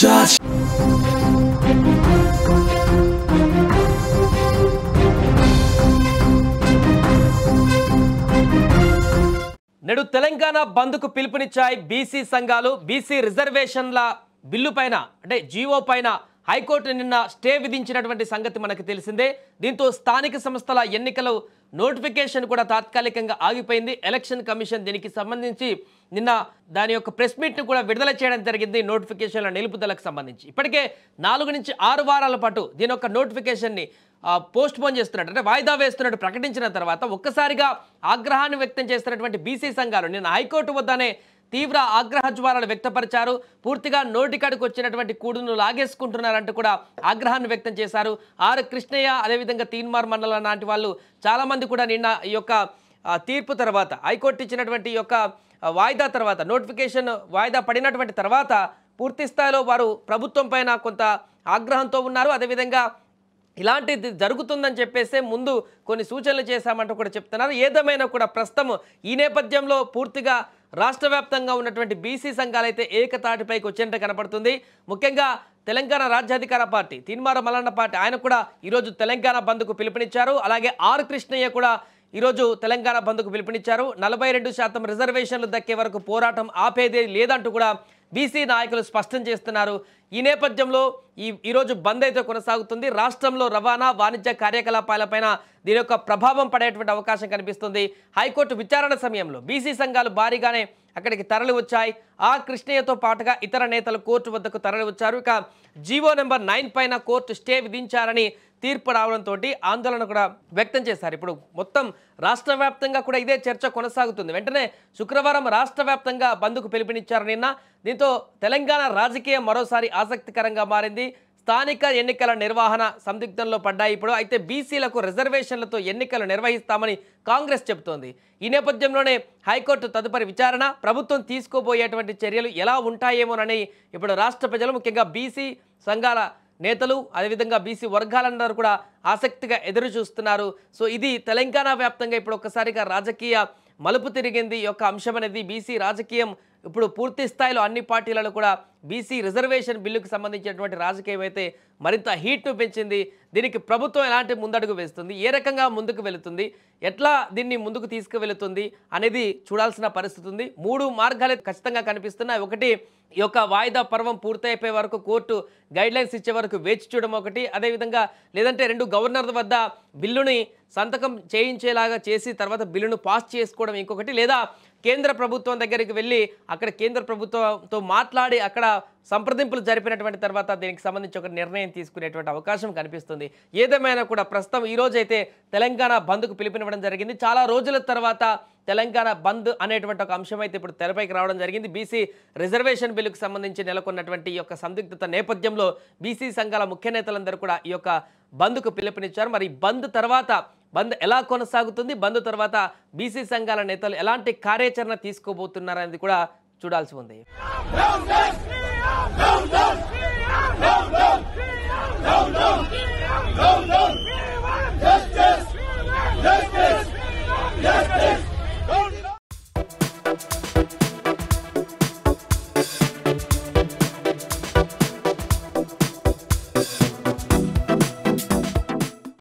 touch. నేడు తెలంగాణ బంద్కు పిలుపునిచ్చాయి BC సంఘాలు. బీసీ రిజర్వేషన్ల బిల్లు పైన అంటే జీవో పైన హైకోర్టు నిన్న స్టే విధించినటువంటి సంగతి మనకు తెలిసిందే. దీంతో స్థానిక సంస్థల ఎన్నికల నోటిఫికేషన్ కూడా తాత్కాలికంగా ఆగిపోయింది. ఎలక్షన్ కమిషన్ దీనికి సంబంధించి నిన్న దాని యొక్క ప్రెస్ మీట్ను కూడా విడుదల చేయడం జరిగింది. నోటిఫికేషన్ల నిలుపుదలకు సంబంధించి ఇప్పటికే 4 నుంచి 6 వారాల పాటు దీని యొక్క నోటిఫికేషన్ని పోస్ట్ పోన్ చేస్తున్నట్టు అంటే వాయిదా వేస్తున్నట్టు ప్రకటించిన తర్వాత ఒక్కసారిగా ఆగ్రహాన్ని వ్యక్తం చేస్తున్నటువంటి బీసీ సంఘాలు నిన్న హైకోర్టు వద్దనే తీవ్ర ఆగ్రహ జ్వాలలు వ్యక్తపరిచారు. పూర్తిగా నోటికాడికి వచ్చినటువంటి కూడును లాగేసుకుంటున్నారంటూ కూడా ఆగ్రహాన్ని వ్యక్తం చేశారు. ఆర్ కృష్ణయ్య అదేవిధంగా తీన్మార్ మండలం లాంటి వాళ్ళు చాలామంది కూడా నిన్న ఈ యొక్క తీర్పు తర్వాత హైకోర్టు ఇచ్చినటువంటి ఈ యొక్క వాయిదా తర్వాత నోటిఫికేషన్ వాయిదా పడినటువంటి తర్వాత పూర్తి స్థాయిలో వారు ప్రభుత్వం పైన కొంత ఆగ్రహంతో ఉన్నారు. అదేవిధంగా ఇలాంటిది జరుగుతుందని చెప్పేసి ముందు కొన్ని సూచనలు చేశామంటూ కూడా చెప్తున్నారు. ఏదేమైనా కూడా ప్రస్తుతం ఈ నేపథ్యంలో పూర్తిగా రాష్ట్ర వ్యాప్తంగా ఉన్నటువంటి బీసీ సంఘాలు అయితే ఏకతాటిపైకి వచ్చేంత కనపడుతుంది. ముఖ్యంగా తెలంగాణ రాజ్యాధికార పార్టీ తీన్మార్ మల్లన్న పార్టీ ఆయన కూడా ఈరోజు తెలంగాణ బంద్కు పిలుపునిచ్చారు. అలాగే ఆర్ కృష్ణయ్య కూడా ఈరోజు తెలంగాణ బంద్కు పిలుపునిచ్చారు. 42% రిజర్వేషన్లు దక్కే వరకు పోరాటం ఆపేదే లేదంటూ కూడా బీసీ నాయకులు స్పష్టం చేస్తున్నారు. ఈ నేపథ్యంలో ఈరోజు బంద్ అయితే కొనసాగుతుంది. రాష్ట్రంలో రవాణా వాణిజ్య కార్యకలాపాలపైన దీని యొక్క ప్రభావం పడేటువంటి అవకాశం కనిపిస్తుంది. హైకోర్టు విచారణ సమయంలో బీసీ సంఘాలు భారీగానే అక్కడికి తరలి వచ్చాయి. ఆ కృష్ణయ్యతో పాటుగా ఇతర నేతలు కోర్టు వద్దకు తరలి వచ్చారు. ఇక జీవో నెంబర్ 9 పైన కోర్టు స్టే విధించారని తీర్పు రావడంతో ఆందోళన కూడా వ్యక్తం చేశారు. ఇప్పుడు మొత్తం రాష్ట్ర వ్యాప్తంగా కూడా ఇదే చర్చ కొనసాగుతుంది. వెంటనే శుక్రవారం రాష్ట్ర వ్యాప్తంగా బంద్కు పిలుపునిచ్చారు నిన్న. దీంతో తెలంగాణ రాజకీయం మరోసారి ఆసక్తికరంగా మారింది. స్థానిక ఎన్నికల నిర్వహణ సందిగ్ధంలో పడ్డాయి ఇప్పుడు. అయితే బీసీలకు రిజర్వేషన్లతో ఎన్నికలు నిర్వహిస్తామని కాంగ్రెస్ చెబుతోంది. ఈ నేపథ్యంలోనే హైకోర్టు తదుపరి విచారణ ప్రభుత్వం తీసుకోబోయేటువంటి చర్యలు ఎలా ఉంటాయేమోనని ఇప్పుడు రాష్ట్ర ప్రజలు ముఖ్యంగా బీసీ సంఘాల నేతలు అదేవిధంగా బీసీ వర్గాలందరూ కూడా ఆసక్తిగా ఎదురు చూస్తున్నారు. సో ఇది తెలంగాణ వ్యాప్తంగా ఇప్పుడు ఒక్కసారిగా రాజకీయ మలుపు తిరిగింది. ఈ యొక్క అంశం అనేది బీసీ రాజకీయం ఇప్పుడు పూర్తి స్థాయిలో అన్ని పార్టీలలో కూడా బీసీ రిజర్వేషన్ బిల్లుకు సంబంధించినటువంటి రాజకీయం అయితే మరింత హీట్ను పెంచింది. దీనికి ప్రభుత్వం ఎలాంటి ముందడుగు వేస్తుంది, ఏ రకంగా ముందుకు వెళుతుంది, ఎట్లా దీన్ని ముందుకు తీసుకువెళుతుంది అనేది చూడాల్సిన పరిస్థితి ఉంది. 3 మార్గాలు ఖచ్చితంగా కనిపిస్తున్నాయి. ఒకటి ఈ యొక్క వాయిదా పర్వం పూర్తయిపోయే వరకు కోర్టు గైడ్లైన్స్ ఇచ్చే వరకు వేచి చూడడం ఒకటి, అదేవిధంగా లేదంటే 2 గవర్నర్ల వద్ద బిల్లుని సంతకం చేయించేలాగా చేసి తర్వాత బిల్లును పాస్ చేసుకోవడం ఇంకొకటి, లేదా కేంద్ర ప్రభుత్వం దగ్గరికి వెళ్ళి అక్కడ కేంద్ర ప్రభుత్వంతో మాట్లాడి అక్కడ సంప్రదింపులు జరిపినటువంటి తర్వాత దీనికి సంబంధించి ఒక నిర్ణయం తీసుకునేటువంటి అవకాశం కనిపిస్తుంది. ఏదేమైనా కూడా ప్రస్తుతం ఈరోజు అయితే తెలంగాణ బంద్కు పిలుపునివ్వడం జరిగింది. చాలా రోజుల తర్వాత తెలంగాణ బంద్ అనేటువంటి ఒక అంశం అయితే ఇప్పుడు తెరపైకి రావడం జరిగింది. బీసీ రిజర్వేషన్ బిల్లుకు సంబంధించి నెలకొన్నటువంటి ఈ యొక్క సందిగ్ధత నేపథ్యంలో బీసీ సంఘాల ముఖ్య నేతలందరూ కూడా ఈ యొక్క బంద్కు పిలుపునిచ్చారు. మరి బంద్ తర్వాత బంద్ ఎలా కొనసాగుతుంది, బంద్ తర్వాత బీసీ సంఘాల నేతలు ఎలాంటి కార్యాచరణ తీసుకోబోతున్నారనేది కూడా చూడాల్సి ఉంది. No, no, no, no, no, no, no, no, no.